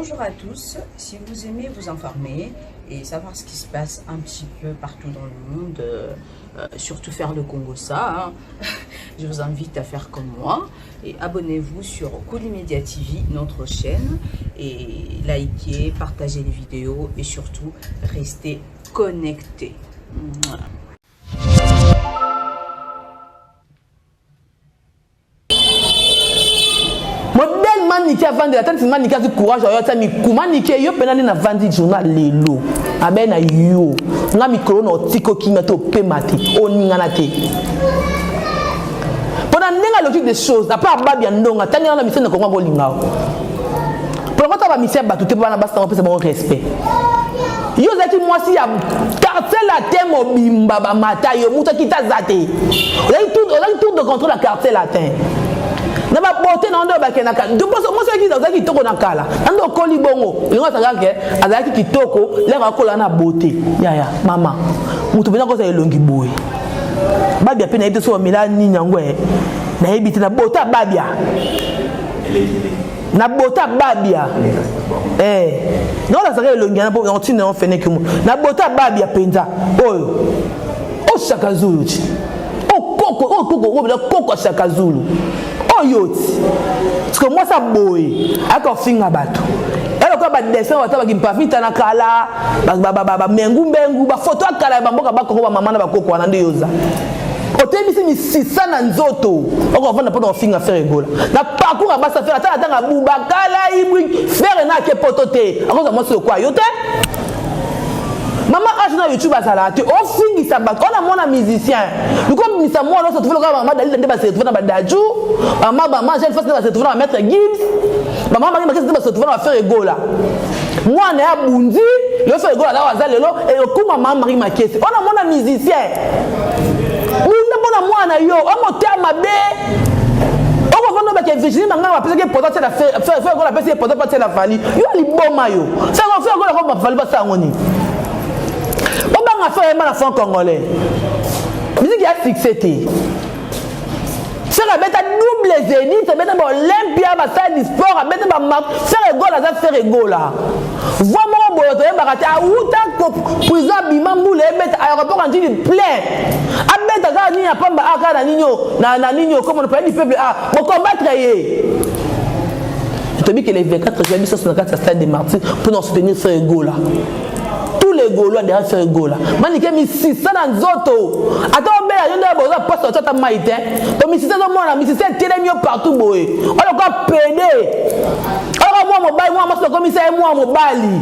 Bonjour à tous, si vous aimez vous informer et savoir ce qui se passe un petit peu partout dans le monde, surtout faire le Congo ça, je vous invite à faire comme moi et abonnez-vous sur Koulimedia TV, notre chaîne, et likez, partagez les vidéos et surtout restez connectés. Modèle manique avant de la tête manique du courage à yota mi kumanique yo penani na vandi journal lelo abena yo nga mikolo no tiko kinga to pemati oningana te pendant nenga logique des choses à part babia ndonga tanga na mission ko ngabo lingao pour quand ba mission ba tout bana basta on peut bon respect yo zati mwasi ya quartier latin mobimba ba mata yo muta kita zate on tout de contrôle la quartier latin na ba porter na ndo ba kenaka do poso mo se ki za ki toko na kala ndo koli bongo lingo sanga ke azaki kitoko le ka kola na beauté ya mama mutu bina ko sa elongi boy babia pe na ite so mila ni nyangwe na ebiti na bota babia na bota babia non la sanga elongi na on tine on fene ke mo na bota babia penza oyo o Shaka Zulu ti o koko Shaka Zulu yoti parce que moi ça boy ako finga bato elo ko ba dessin wata ba kimpafita na kala ba mengu ba photo akala ba mboka ba ko ba mama na ba koko wana nde yoza otebisi mi sisa na nzoto oko vanda poto finga faire gola na parcours ba sa faire tanga buba kala ibri faire na ke potote akoza mo so kwa yote maman a YouTube à salate on finit ça on a mon musicien nous comme ni ça moi on se trouve là maman d'aller dans se trouver dans badaju maman j'ai fait se trouver dans mettre Gibbs maman mari se trouver dans faire ego là moi on est à Bundi le faire ego là wa lelo et ku maman mari makesi on a mon musicien nous na moi na yo on monter à mabe on va voir que Virginie manga va penser que peut-être la faire ego la penser peut-être la fali yo li boma yo ça va faire ego la va fali pas ça ngoni on va faire mal à fond congolais. Musique a fixé. C'est la bête à double zénith, c'est bête à Olympia, ma salle du sport, à bête à marque, faire égaux là, faire égaux là. Vraiment bon, tu vas rater à Outa, prison Bimamou, les bêtes à aéroport en dit plein. À bête à Gagné, à Pamba, à Nino, comme on appelle du peuple, à mon combattre. Je te dis que les 24 juillet 1964 à Stade des Martyrs pour nous soutenir faire égaux là. Les Gaulois derrière faire gola manike mi 600 na nzoto ata obela yo ndo boza poste tata maite to mi 600 mona mi 600 tele mio partout boye on ko pede on moi mobile moi maso commissaire moi mobile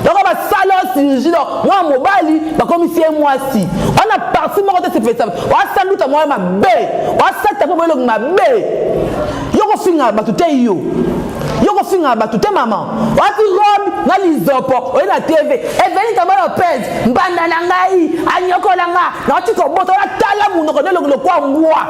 donc ba salo chirurgie moi mobile ba commissaire moi si on a parti mo côté c'est fait ça on salut ta moi ma be on sata po mo ma be yo ko finga ba tout yo ko finga ba tout maman on ti robe na lizopo on na TV et veni ta bana pèse mbanda na ngai anyokola nga na ti ko boto la tala munoko de lo kwa ngwa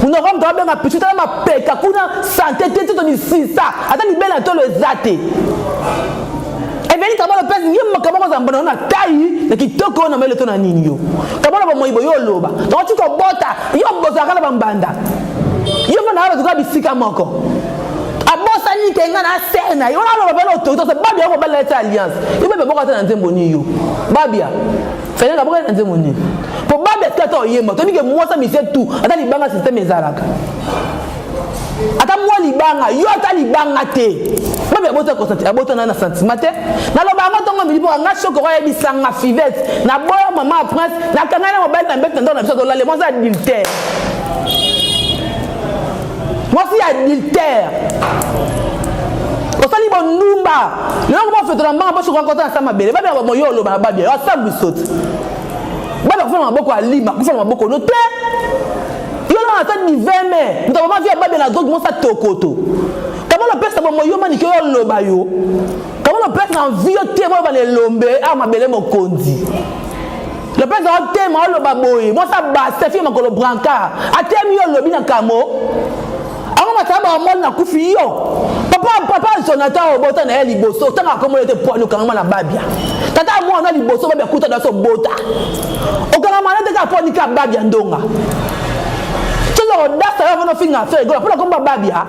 munoko ndo benga pichuta na mapeka kuna santé tete to ni sisa ata ni bela to le zate et veni ta bana pèse yimma ka bako zambana na tai na kitoko na mele to na nini yo ta bana ba moyibo yo loba na ti ko bota yo boza kala bambanda yo na ba tuka bisika moko abosani kenga na sena yo na lo belo to se babia ko bela ta alliance yo bebe boko ta nzembo ni yo babia fenya ka boko ta nzembo ni po babia ka to yema to bige mo sa mi se tout ata libanga système ezalaka ata mo libanga yo ata libanga te babia bota ko senti abota na sentiment te na lo banga tonga mi lipo nga shoko ko yebisanga fivette na boya mama prince na kanga na mobile na mbek na biso to la le mo sa adultère. Moi c'est adultère. Osali bon numba. Le comment fait dans mamba sur rencontrer ensemble belle. Babia mo yo lo ba babia. O sa bisote. Babia ko fa maboko alima, ko fa maboko no te. Yo na ta ni 20 mai. Nous avons vu babia la drogue mo sa tokoto. Comment le pèse mo yo mani ko yo lo ba yo. Comment le pèse en vie te mo ba le lombe a ma belle mo kondi. Le pèse en te mo lo ba boy. Moi ça ba se fi ma ko lo brancard. Atemi yo lo bi na kamo. On taba mon na kufi yo papa Jonathan obota na liboso tanga komo yote poilu kanga na babia tata mo na liboso babia kuta da so bota okanga mana te ka poni ka babia ndonga tuzo dasa yo no finga fe go pour komba babia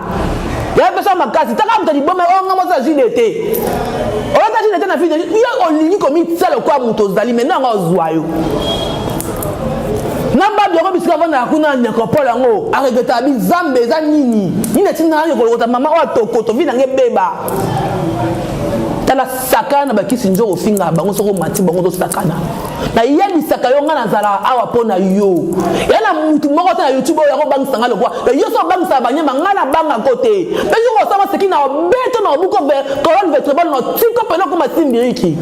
ya la personne m'a cassé t'as comme t'as dit bon mais on commence à JDT on a JDT na fille il y a on ligne comme ça le quoi muto zali maintenant on zoyo namba bien comme ça na kuna nécropole ngo arrêta bi zambe za nini ina tina yo ko mama wa tokoto vina ngebeba tala sakana bakisi njo ofinga bango soko mati bango to sakana na yebi sakayo nga na zala awa pona yo yana mutu moko ta YouTube ya ko bang sanga lokwa yo so bang sa banyema nga na banga kote pe yo so ma sekina beto na buko be colonne vertébrale no tiko pena ko matimbiriki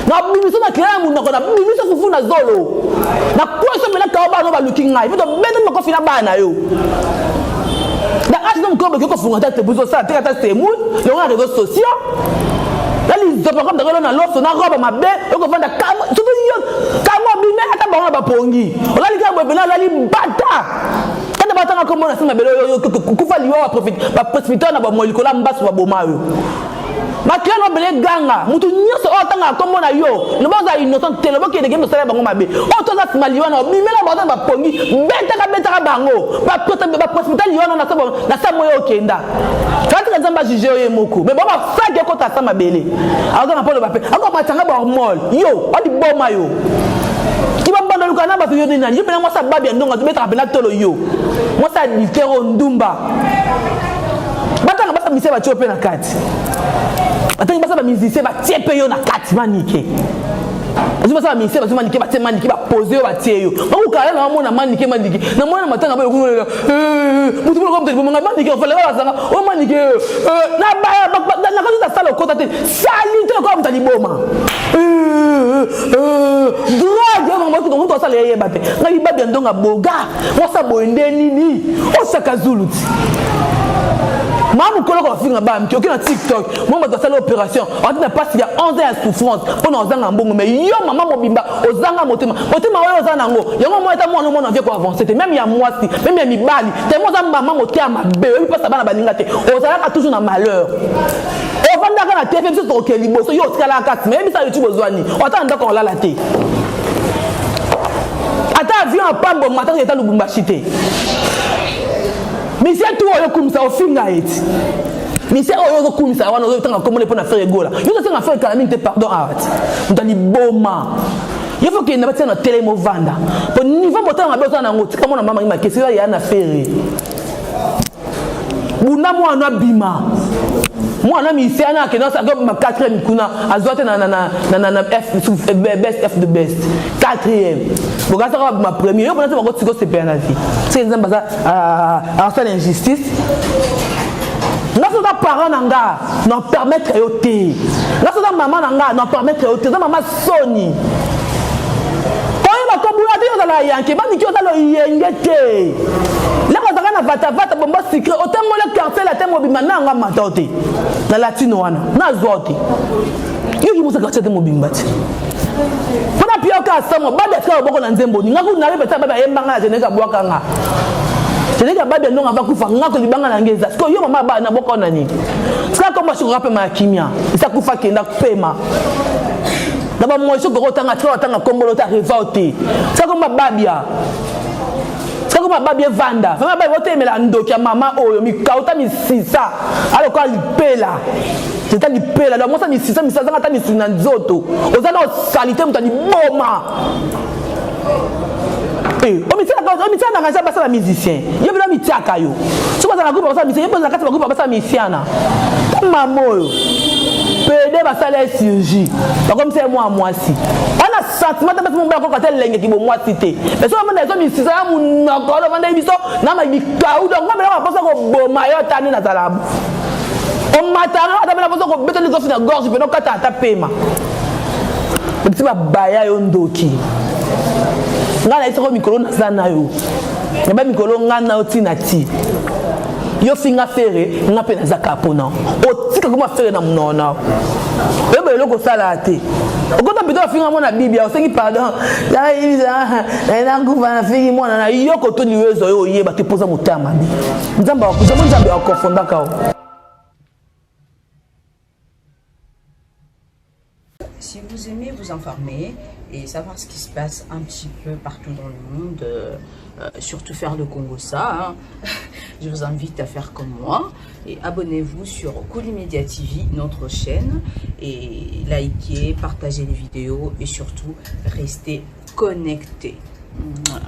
na bimiso na kila mu na ko na bimiso fufu na zolo na kwa so mena ka ba no ba looking ngai beto beto mako fina bana yo da ati no mko be ko funga ta te buzo sa te ta te mu le on a réseaux sociaux. Là, les hommes comme dans l'offre, na robe ma bé, on va vendre camo, tout le camo bimé, ata bango ba pongi. On a les gars, on a les bata. Quand on va attendre comme on a ça, ma belle, kufa liwa profite, ba précipiter na ba molikola mbasu ba boma yo. Ma client no bele ganga, mutu nyoso o tanga comme on a yo. Le boza innocent tele bo ki de game sala bango ma bé. O to za maliwa na bimé la ba pongi, beta ka bango. Ba précipiter liwa na sa moyo okenda. Quand on va juger yo moko, mais bon ba fa ke ko ta sa ma bele. Alors on appelle le bapé. Encore ma tanga ba mol. Yo, o di boma yo. Qui va banda lukana ba yo ni nani. Yo pena moi sa babia ndonga to mettre apena tolo yo. Moi sa litero ndumba. Batanga basa mise ba chope na kati. Batanga basa ba musicien ba tiepe yo na kati manike. Azu basa ba musicien ba manike ba tie manike ba poser ba tie yo. Ba ku kala na mona manike. Na mona matanga ba yo ku mutu ko mtu bomanga manike ofale ba sanga o manike na ba na kazi ta sala kota te sali te ko mtu liboma. Drogue yo mama ku ndo sala yeye bate. Ngai ba ndonga boga. Wasa boende nini? O saka zuluti. Maman kolo ko finga ba mki okina TikTok moi ba sala opération on n'a pas il y a 11 ans de souffrance pour nos zanga mbongo mais yo maman mobimba ozanga motema oyo ozana ngo yango moi ta moi no mona vie ko avancer même ya moi si même ya mibali te moi za maman motia mabe oui pas ça bana baninga te ozala toujours na malheur o vanda kana TV biso to ke liboso yo tikala kati même ça YouTube ozwani ota ndako la te ata avion apambo mata eta lubumbashi te. Mais c'est tout comme ça au finga et mais c'est au comme ça on a temps comme les pour faire gola yo ça faire calamité pardon art on t'a dit boma il faut qu'il n'a pas na télé mo vanda pour niveau moteur na besoin na ngoti comme na mama ma question ya na faire buna mo na bima moi na mi c'est na que dans ça comme ma 4e kuna azote na F best F de best 4e bon ça ma première on a ça ko c'est penalty c'est exemple ça à injustice nga so da parent nanga non permettre yo te nga so da maman nanga non permettre yo te da maman soni ko ba ko bula te yo la yanke ba ni ki yo da lo yengete la ko zaka na vata bomba secret otango le quartier la temo bima nanga matote na latino wana na zote yo ki musa quartier temo bimba ti pona pia ka samo ba de ka boko na nzembo ni ngaku na repeta ba yembanga je ne ka bwaka nga c'est que babia non va kufa ngako libanga na ngeza parce que yo mama ba na boko nani ça comme je rappelle ma kimia ça kufa kenda pema d'abord moi je ko tanga tanga kombolo ta révolté ça comme babia ça comme babia vanda fama ba vote mela ndoki ya mama oyo mi kauta mi sisa alors quand il pela c'est à pela donc moi ça mi sisa zanga ta mi sina nzoto ozana salité mutani boma omitiana na ngasa basa musicien yo bila mitiaka yo so basa na groupe basa musicien yo basa na groupe basa musiciana mamoyo pede basa la chirurgie comme c'est moi si on a sentiment de mon bako ka lenge ki bo moi cité mais so manda so musicien mu na ko lo manda biso na ma bika u donc moi bela basa ko boma yo tani na talabu on matara da bela basa ko beto ni zo na gorge pe no kata ta pema petit ba baya yo ndoki ngana isoko mikolo na sana yo ngaba mikolo ngana otina ti yo finga fere ngape na zakapona otika kuma fere na mnona ebe loko sala te okota bito finga mona bibia osengi pardon ya iliza na nguva na fingi mona na yoko to liwezo yo yeba te poza mutama bi nzamba wakuja nzamba wakofonda kao. Si vous aimez vous informer et savoir ce qui se passe un petit peu partout dans le monde, surtout faire le Congo ça, hein, je vous invite à faire comme moi et abonnez-vous sur Koulimedia TV, notre chaîne, et likez, partagez les vidéos et surtout restez connectés. Voilà.